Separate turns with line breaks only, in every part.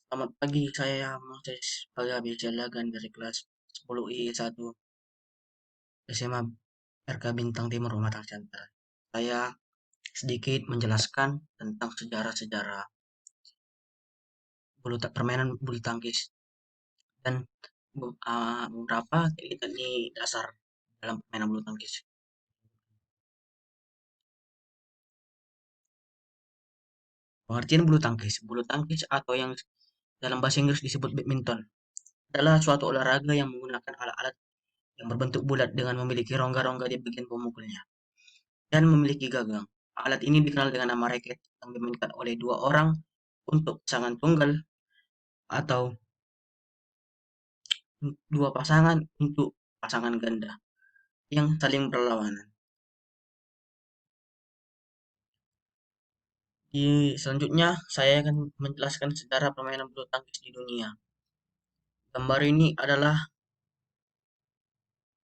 Selamat pagi, saya Moses Pagabi Jalagan dari kelas 10 I1 SMA RK Bintang Timur Pematang Siantar. Saya sedikit menjelaskan tentang sejarah-sejarah permainan bulu tangkis dan beberapa teknik dasar dalam permainan bulu tangkis. Pengertian bulu tangkis atau yang dalam bahasa Inggris disebut badminton adalah suatu olahraga yang menggunakan alat-alat yang berbentuk bulat dengan memiliki rongga-rongga di bagian pemukulnya dan memiliki gagang. Alat ini dikenal dengan nama raket yang dimainkan oleh dua orang untuk pasangan tunggal atau dua pasangan untuk pasangan ganda yang saling berlawanan. Selanjutnya, saya akan menjelaskan sejarah permainan bulu tangkis di dunia. Gambar ini adalah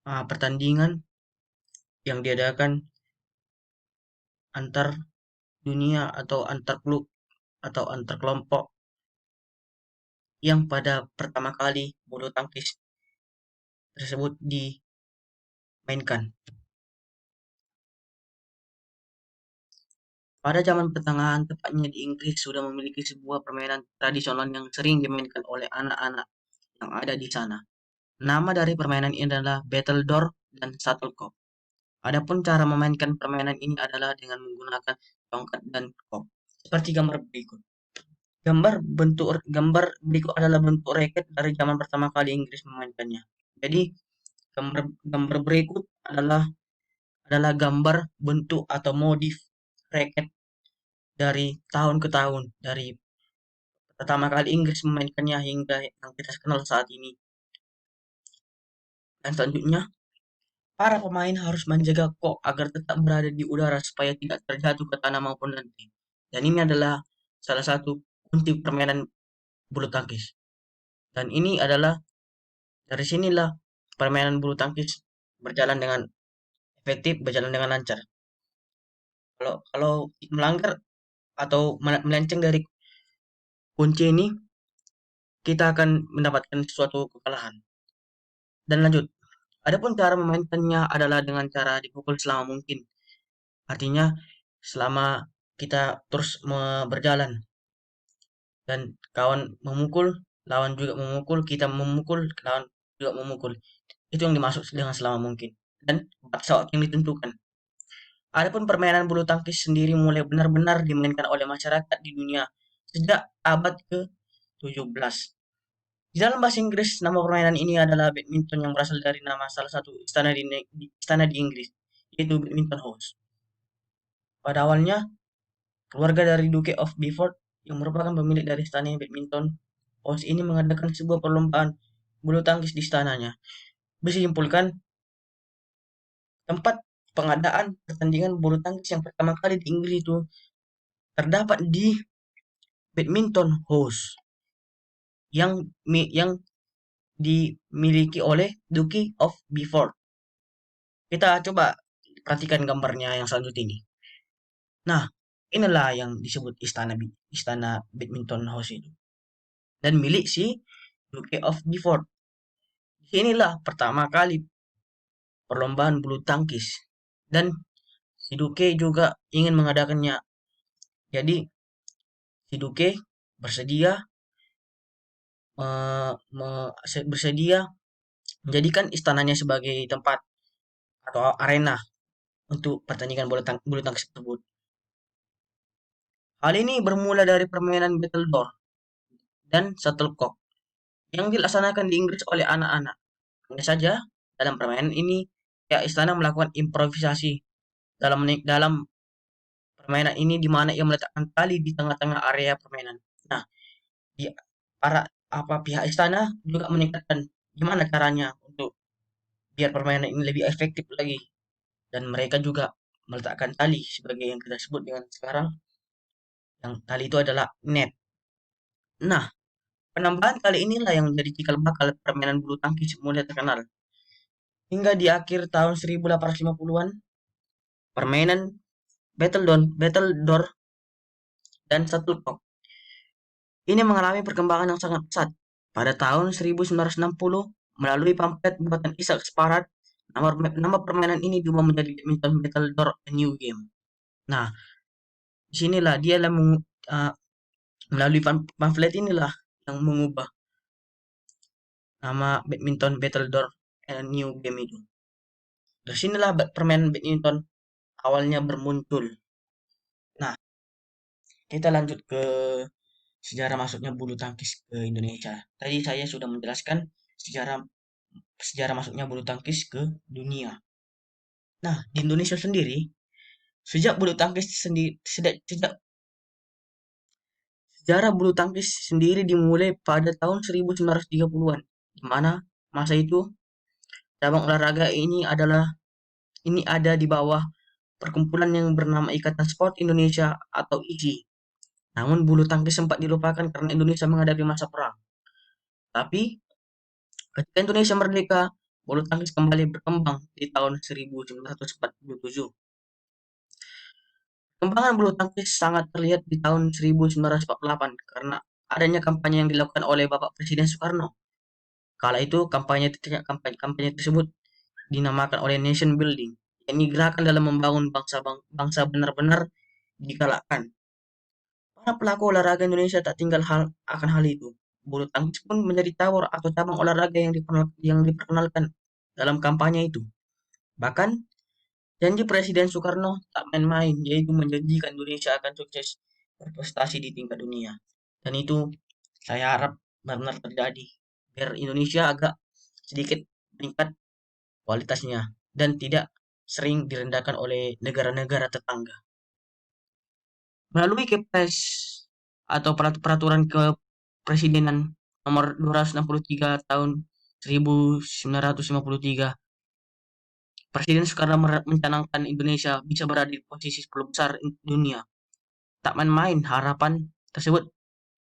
pertandingan yang diadakan antar dunia atau antar klub atau antar kelompok yang pada pertama kali bulu tangkis tersebut dimainkan. Pada zaman pertengahan, tepatnya di Inggris, sudah memiliki sebuah permainan tradisional yang sering dimainkan oleh anak-anak yang ada di sana. Nama dari permainan ini adalah Battledore dan Shuttlecock. Adapun cara memainkan permainan ini adalah dengan menggunakan tongkat dan kop. Seperti gambar berikut. Gambar berikut adalah bentuk raket dari zaman pertama kali Inggris memainkannya. Jadi gambar gambar berikut adalah gambar bentuk atau modif raket dari tahun ke tahun, dari pertama kali Inggris memainkannya hingga yang kita kenal saat ini. Dan selanjutnya, para pemain harus menjaga kok agar tetap berada di udara supaya tidak terjatuh ke tanah maupun lantai. Dan ini adalah salah satu kunci permainan bulu tangkis. Dan ini adalah dari sinilah permainan bulu tangkis berjalan dengan efektif, berjalan dengan lancar. Kalau kalau melanggar atau melenceng dari kunci ini, kita akan mendapatkan suatu kekalahan. Dan lanjut, adapun cara memainkannya adalah dengan cara dipukul selama mungkin. Artinya selama kita terus berjalan dan kawan memukul, lawan juga memukul, kita memukul, lawan juga memukul. Itu yang dimaksud dengan selama mungkin. Dan batas waktu yang ditentukan. Adapun permainan bulu tangkis sendiri mulai benar-benar dimainkan oleh masyarakat di dunia sejak abad ke-17. Di dalam bahasa Inggris, nama permainan ini adalah badminton yang berasal dari nama salah satu istana di Inggris, yaitu Badminton House. Pada awalnya, keluarga dari Duke of Beaufort yang merupakan pemilik dari istana badminton House ini mengadakan sebuah perlombaan bulu tangkis di istananya. Bisa disimpulkan, tempat pengadaan pertandingan bulu tangkis yang pertama kali di Inggris itu terdapat di Badminton House yang dimiliki oleh Duke of Beaufort. Kita coba perhatikan gambarnya yang selanjutnya ini. Nah, inilah yang disebut istana Badminton House itu. Dan milik si Duke of Beaufort. Inilah pertama kali perlombaan bulu tangkis. Dan si Duke juga ingin mengadakannya. Jadi si Duke bersedia bersedia menjadikan istananya sebagai tempat atau arena untuk pertandingan bulu tangkis tersebut. Hal ini bermula dari permainan Battledore dan Shuttlecock yang dilaksanakan di Inggris oleh anak-anak. Hanya saja, dalam permainan ini, ya istana melakukan improvisasi dalam permainan ini di mana ia meletakkan tali di tengah-tengah area permainan. Nah, di para pihak istana juga meningkatkan gimana caranya untuk biar permainan ini lebih efektif lagi, dan mereka juga meletakkan tali sebagai yang kita sebut dengan sekarang, yang tali itu adalah net. Nah, penambahan tali inilah yang menjadi cikal bakal permainan bulu tangkis mulai terkenal. Hingga di akhir tahun 1850-an, permainan Battledore dan Shuttlecock Ini mengalami perkembangan yang sangat pesat. Pada tahun 1960, melalui pamflet buatan Isaac Sparat, nama permainan ini diubah menjadi Badminton Battledore A New Game. Nah, disinilah melalui pamflet inilah yang mengubah nama Badminton Battledore A New Game itu. Dari sinilah permainan badminton awalnya bermuncul. Nah, kita lanjut ke sejarah masuknya bulu tangkis ke Indonesia. Tadi saya sudah menjelaskan sejarah sejarah masuknya bulu tangkis ke dunia. Nah, di Indonesia sendiri, sejak bulu tangkis sendiri sejak sejarah bulu tangkis sendiri dimulai pada tahun 1930-an, di mana masa itu cabang olahraga ini ada di bawah perkumpulan yang bernama Ikatan Sport Indonesia atau ISI. Namun bulu tangkis sempat dilupakan karena Indonesia menghadapi masa perang. Tapi ketika Indonesia merdeka, bulu tangkis kembali berkembang di tahun 1947. Perkembangan bulu tangkis sangat terlihat di tahun 1948 karena adanya kampanye yang dilakukan oleh Bapak Presiden Soekarno. Kala itu kampanye tersebut dinamakan oleh Nation Building, yakni gerakan dalam membangun bangsa benar-benar digalakkan. Para pelaku olahraga Indonesia tak tinggal akan hal itu. Bulu tangkis pun menjadi tawar atau cabang olahraga yang diperkenalkan dalam kampanye itu. Bahkan janji Presiden Soekarno tak main-main, yaitu menjanjikan Indonesia akan sukses berprestasi di tingkat dunia. Dan itu saya harap benar-benar terjadi, biar Indonesia agak sedikit meningkat kualitasnya dan tidak sering direndahkan oleh negara-negara tetangga. Melalui Kepres atau peraturan kepresidenan nomor 263 tahun 1953, Presiden Soekarno mencanangkan Indonesia bisa berada di posisi 10 besar dunia. Tak main-main, harapan tersebut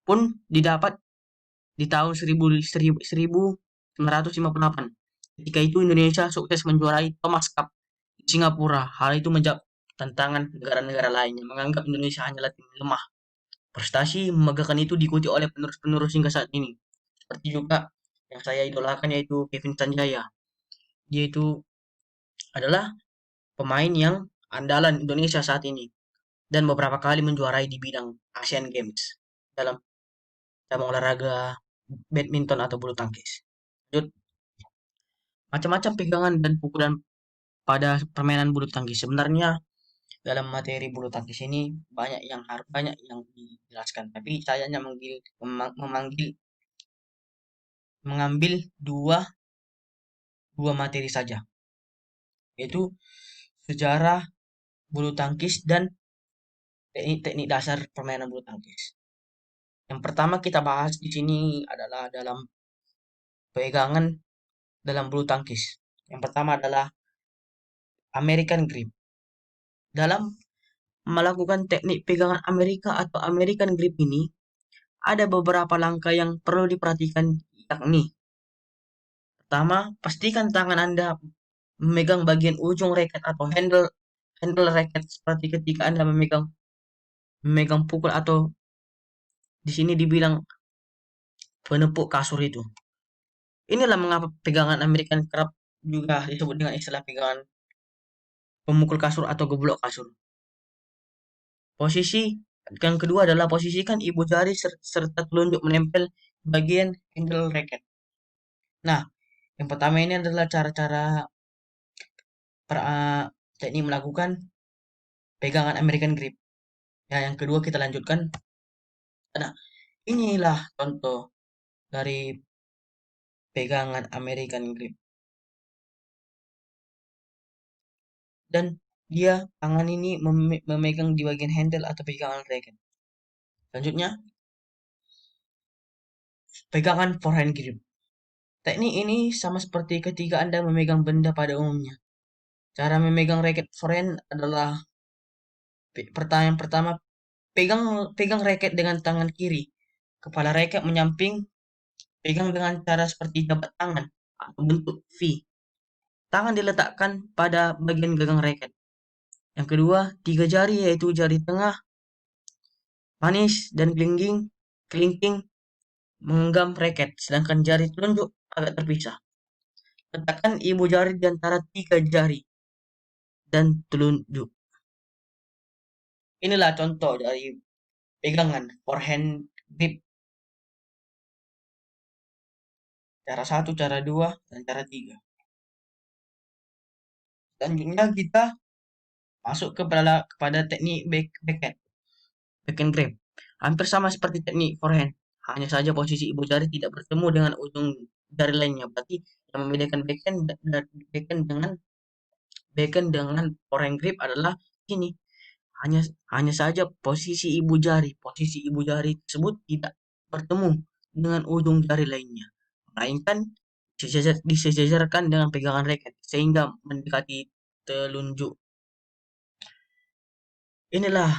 pun didapat di tahun 1958. Ketika itu Indonesia sukses menjuarai Thomas Cup di Singapura. Hal itu menjawab tantangan negara-negara lainnya menganggap Indonesia hanyalah tim lemah. Prestasi memegahkan itu diikuti oleh penerus-penerus hingga saat ini. Seperti juga yang saya idolakan yaitu Kevin Sanjaya. Dia itu adalah pemain yang andalan Indonesia saat ini dan beberapa kali menjuarai di bidang Asian Games dalam cabang olahraga badminton atau bulu tangkis. Lanjut, macam-macam pegangan dan pukulan pada permainan bulu tangkis. Sebenarnya dalam materi bulu tangkis ini banyak yang dijelaskan, tapi saya hanya mengambil dua materi saja, yaitu sejarah bulu tangkis dan teknik-teknik dasar permainan bulu tangkis. Yang pertama kita bahas di sini adalah dalam pegangan dalam bulu tangkis. Yang pertama adalah American grip. Dalam melakukan teknik pegangan Amerika atau American grip ini, ada beberapa langkah yang perlu diperhatikan, yakni pertama, pastikan tangan Anda memegang bagian ujung raket atau handle raket seperti ketika Anda memegang memegang pukul atau di sini dibilang penepuk kasur itu. Inilah mengapa pegangan American kerap juga disebut dengan istilah pegangan pemukul kasur atau geblok kasur. Posisi yang kedua adalah posisikan ibu jari serta telunjuk menempel bagian handle racket. Nah, yang pertama ini adalah cara-cara teknik melakukan pegangan American grip. Ya, yang kedua kita lanjutkan. Nah, inilah contoh dari pegangan American grip. Dan dia tangan ini memegang di bagian handle atau pegangan racket. Selanjutnya, pegangan forehand grip. Teknik ini sama seperti ketika Anda memegang benda pada umumnya. Cara memegang racket forehand adalah yang pertama pegang racket dengan tangan kiri. Kepala racket menyamping, pegang dengan cara seperti jabat tangan atau bentuk V. Tangan diletakkan pada bagian gagang racket. Yang kedua, 3 jari yaitu jari tengah, manis, dan gelingking kelingking menggenggam raket, sedangkan jari telunjuk agak terpisah. Letakkan ibu jari di antara tiga jari dan telunjuk. Inilah contoh dari pegangan forehand grip. Cara satu, cara dua, dan cara tiga. Selanjutnya kita masuk kepada teknik backhand grip. Hampir sama seperti teknik forehand. Hanya saja posisi ibu jari tidak bertemu dengan ujung jari lainnya. Berarti yang membedakan backhand dengan forehand grip adalah ini. Hanya hanya saja posisi ibu jari tersebut tidak bertemu dengan ujung jari lainnya, melainkan disejajarkan dengan pegangan raket sehingga mendekati telunjuk. Inilah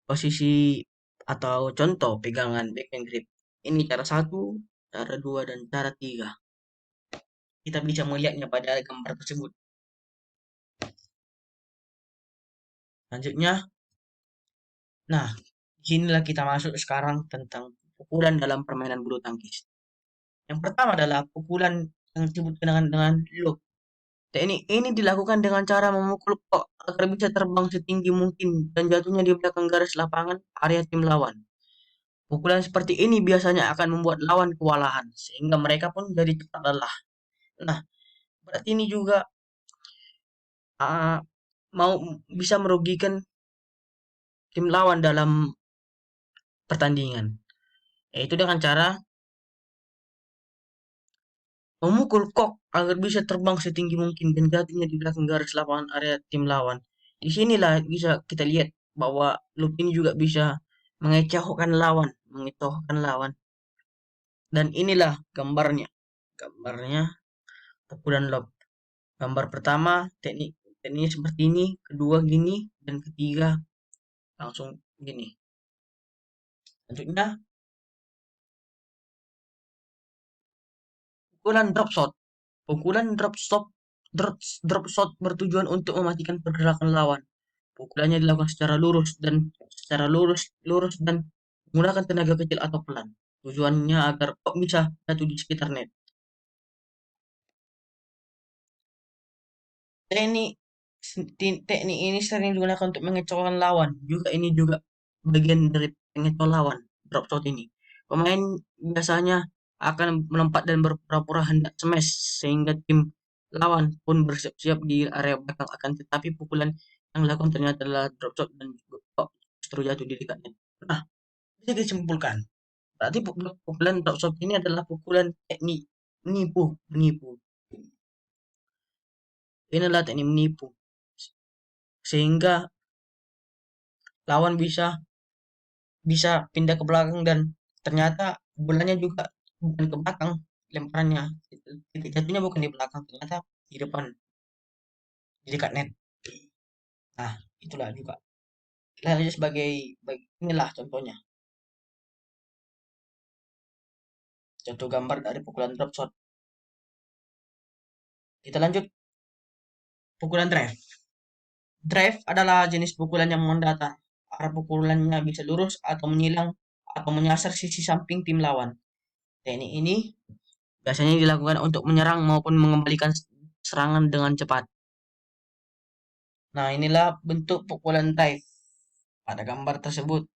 posisi atau contoh pegangan backhand grip. Ini cara satu, cara dua, dan cara tiga. Kita bisa melihatnya pada gambar tersebut. Selanjutnya, nah, disinilah kita masuk sekarang tentang pukulan dalam permainan bulu tangkis. Yang pertama adalah pukulan yang disebut dengan loop. Teknik ini dilakukan dengan cara memukul kok agar bisa terbang setinggi mungkin dan jatuhnya di belakang garis lapangan area tim lawan. Pukulan seperti ini biasanya akan membuat lawan kewalahan sehingga mereka pun jadi cepat lelah. Nah, berarti ini juga uh, mau bisa merugikan tim lawan dalam pertandingan, yaitu dengan cara memukul kok agar bisa terbang setinggi mungkin dan jatuhnya di belakang garis lapangan area tim lawan. Di sinilah bisa kita lihat bahwa loop ini juga bisa mengecohkan lawan. Dan inilah gambarnya. Gambarnya pukulan loop. Gambar pertama teknik seperti ini, kedua gini, dan ketiga langsung gini. Selanjutnya pukulan drop shot. Pukulan drop shot bertujuan untuk mematikan pergerakan lawan. Pukulannya dilakukan secara lurus dan menggunakan tenaga kecil atau pelan. Tujuannya agar kok bisa jatuh di sekitar net. Teknik teknik ini sering digunakan untuk mengecohkan lawan. Ini juga bagian dari pengecoh lawan. Drop shot ini. Pemain biasanya akan melompat dan berpura-pura hendak smash sehingga tim lawan pun bersiap-siap di area belakang, akan tetapi pukulan yang dilakukan ternyata adalah drop shot dan kok justru jatuh di dekatnya. Nah, bisa disimpulkan. Berarti pukulan drop shot ini adalah pukulan teknik menipu. Inilah teknik menipu sehingga lawan bisa bisa pindah ke belakang dan ternyata bolanya juga bukan ke belakang lemparannya. Titik jatuhnya bukan di belakang, ternyata di depan, di dekat net. Nah, itulah juga. Kita lihat inilah contohnya. Contoh gambar dari pukulan drop shot. Kita lanjut pukulan drive. Drive adalah jenis pukulan yang mendatar. Arah pukulannya bisa lurus atau menyilang atau menyasar sisi samping tim lawan. Teknik ini biasanya dilakukan untuk menyerang maupun mengembalikan serangan dengan cepat. Nah, inilah bentuk pukulan drive pada gambar tersebut.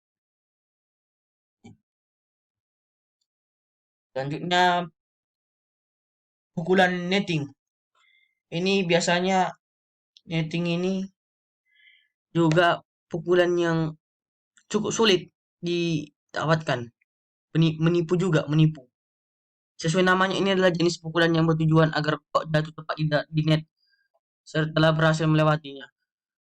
Selanjutnya, pukulan netting. Ini biasanya netting ini juga pukulan yang cukup sulit didapatkan. Menipu. Sesuai namanya, ini adalah jenis pukulan yang bertujuan agar kok jatuh tepat di net setelah berhasil melewatinya.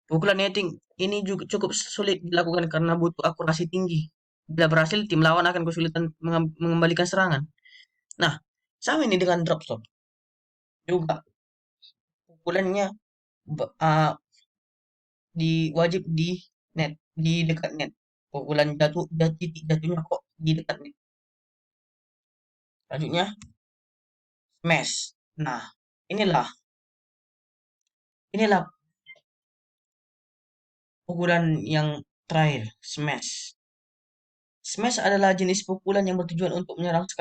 Pukulan netting ini juga cukup sulit dilakukan karena butuh akurasi tinggi. Bila berhasil, tim lawan akan kesulitan mengembalikan serangan. Nah, sama ini dengan drop shot. Juga pukulannya uh, wajib di net, di dekat net. Pukulan jatuhnya kok di dekat net. Selanjutnya, smash. Nah, inilah inilah pukulan yang terakhir, smash. Smash adalah jenis pukulan yang bertujuan untuk menyerang sekali